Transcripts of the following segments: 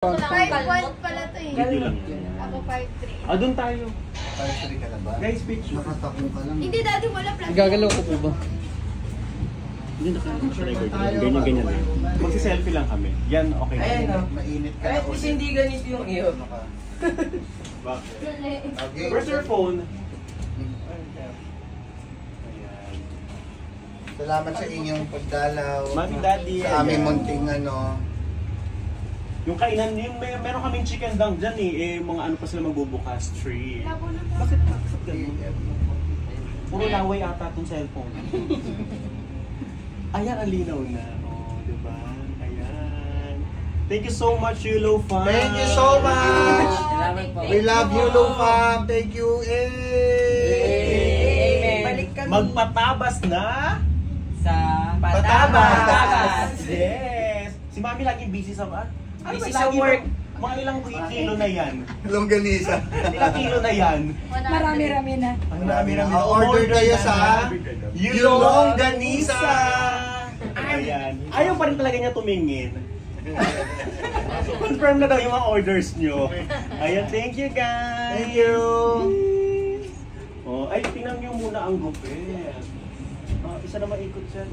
5'1" pala to eh. Dito lang yan. Ako 5'3". Ah, doon tayo. 5'3 ka na ba? Guys, picture. Nakatakbo ka lang. Hindi dati wala plastic. Gagalaw ko po ba? Hindi naka-record. Ganyan lang. Magsi-selfie lang kami. Yan, okay. Ayan o. Mainit ka Kahit na kasi hindi ganito yung iyo. Bakit? Okay. Where's your phone? Salamat sa inyong pagdalaw. Mami, daddy. Sa aming ayan. munting ano. Yung kainan, yung meron kaming chicken dang dyan mga ano pa sila magbubukas, tree. Labo na to. Bakit ganun? Puro laway ata itong cellphone. Ayan, ang linaw na. Oh, diba? Ayan. Thank you so much, Yulo Fam. Thank you so much! Salamat po. We love you, Low Fam. Thank you. Amen. Balik kami. Magpatabas na Sa Patabas. Yes! Si Mami laging busy sa... Ano Busy ba, sa lagi work. Mga ilang kilo na yan. Longganisa. Ilang kilo na yan. Marami-rami na. Ang dami-rami. Order kayo sa Yulong Ganisa. Ayan. Ayaw pa rin talaga niya tumingin. So, confirm na daw yung mga orders nyo. Ayan, thank you guys. Thank you. Oh, ay, tingnan nyo muna ang gupit. Isa na maikot siya.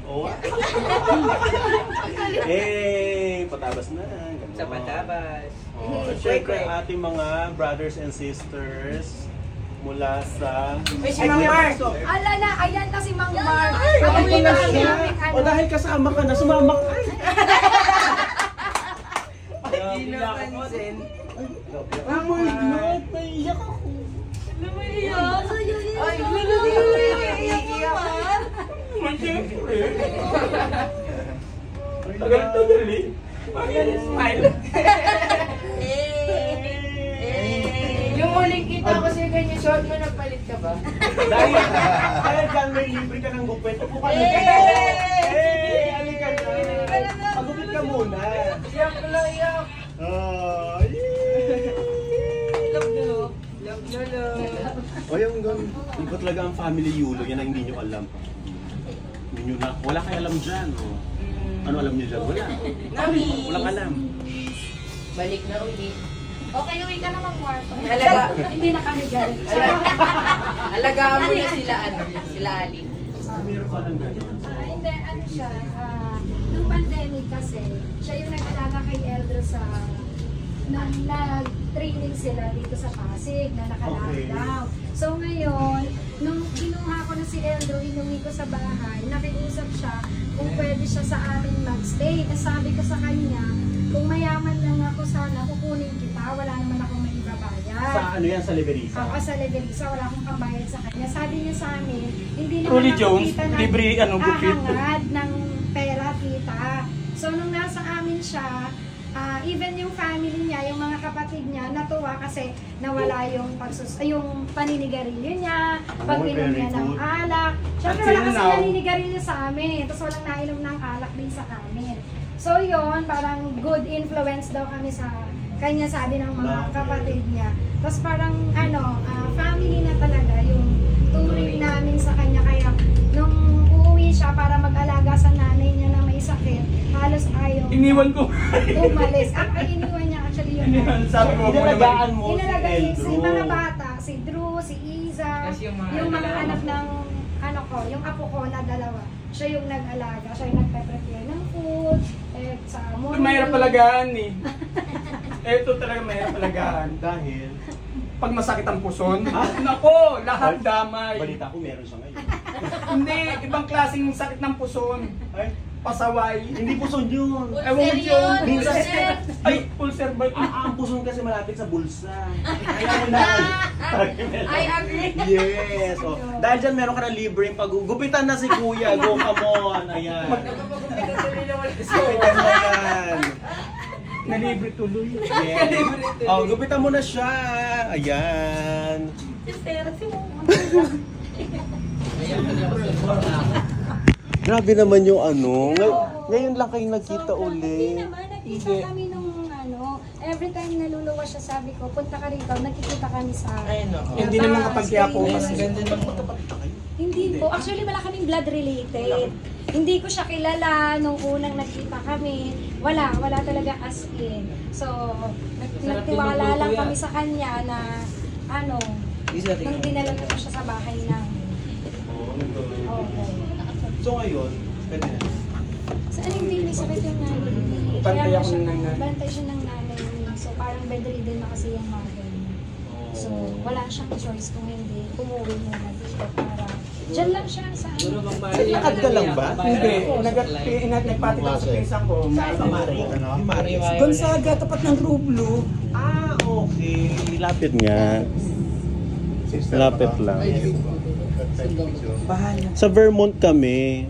Oh. Patabas na. Ganun. Sa patabas. Oh, syempre ating mga brothers and sisters mula sa... May si Mang Mark. Ala na, ayan na si Mang Mark. Ay, na siya. O dahil kasama ka na, sumama ka. Hindi napansin. Oh my God, naiyak ako. Ay, Tagal-tagal eh. Smile. Yung muling kita ko sa'yo ganyan short mo, nagpalit ka ba? Dahil dyan may libre ka ng gupit. Upo ka na. Halika na. Pagupit ka muna. Iyak lang, iyak. Love na love. Love na love. O yung gano'n. Iba talaga ang family Yulo. Yan ang hindi nyo alam. Hindi nyo na. Wala kayo alam dyan. Oh. Ano alam nyo dyan? Wala. Walang alam. Balik na uli. Okay, uwi ka na Mang Mark. Alaga. Hindi na kami galit. Alagaan mo na sila, sila Ali. Meron pa lang gano'n. Hindi, ano siya, nung pandemic kasi, siya yung nag-alaga kay Eldro sa, nag-training sila dito sa Pasig na naka-lockdown. So ngayon, nung kinuha ko na si Eldro, inuwi ko sa bahay, nakiusap siya kung pwede siya sa amin mag-stay. Sabi ko sa kanya, kung mayaman lang ako sana, kukunin kita, wala naman akong maibabayad. Sa ano yan? Sa Liberisa? Ako sa Leverisa, wala akong pambayad sa kanya. Sabi niya sa amin, hindi naman Rolly ako Jones, kita ng libre, gupit. ahangad ng pera, tita. So, nung nasa amin siya, even yung family niya, yung mga kapatid niya, natuwa kasi nawala yung yung paninigarilyo niya, pag-inom niya ng alak. Siyempre wala kasi naninigarilyo sa amin, tapos walang nainom ng alak din sa amin. So yun, parang good influence daw kami sa kanya, sabi ng mga kapatid niya. Tapos parang family na talaga yung turing namin sa kanya. Kaya nung uuwi siya para mag-alaga sa nanay niya na may sakit, halos ayaw Iniwan ko. umalis. Ay, iniwan niya actually yung Sabi ko, Inalagaan mo si inalagay si Eldro. mga bata, si Drew, si Iza, Kasi yung yung mga mga anak anak ng yung apo ko na dalawa. Siya yung nag-alaga, siya yung nagpe-prepare ng food, sa morning. Mahirap alagaan eh. Ito talaga mahirap alagaan. Dahil, Pag masakit ang puson, nako, lahat damay. balita ko meron siya ngayon. Hindi, ibang klaseng sakit ng puson. Ay, Pasaway. hindi puson yun. Ewan ko yun. Ulcer. Ay, ulcer ba? Ang puson kasi malapit sa bulsa. Kaya kailangan. I agree. Yes. Oh. Dahil dyan meron ka na libreng pag-gupitan na si Kuya. Go, come on. Ayan. Gupitan na yan. Nalibre tuloy. Yes. Oh, gupitan mo na siya. Ayan. Grabe naman yung ano. Ngayon lang kayo nagkita uli. Hindi naman, nagkita kami nung every time naluluwas siya, sabi ko, punta ka rito, nagkikita kami sa... Ayun o. Hindi naman kapag kaya po. Mas ganda ng mga Hindi po. Actually, wala kaming blood related. Hindi ko siya kilala nung unang nagkita kami. Wala talaga as in. So, nagtiwala lang kami sa kanya na ano, nung dinala na ko siya sa bahay namin. Okay. So ngayon, pwede na. Sa hindi may sakit yung nanay niya. Bantay Kaya ako siya, ng nanay. bantay siya ng nanay niya. So parang bedridden na kasi yung mother niya. So wala siyang choice kung hindi umuwi muna dito para dyan lang siya sa ano. Lakad ka lang ba? Hindi. Nagpatik ako sa pinsan ko. Gonzaga, tapat ng Rublo. Ah, okay. Lapit nga. Lapit lang. Bahala. Sa Vermont kami.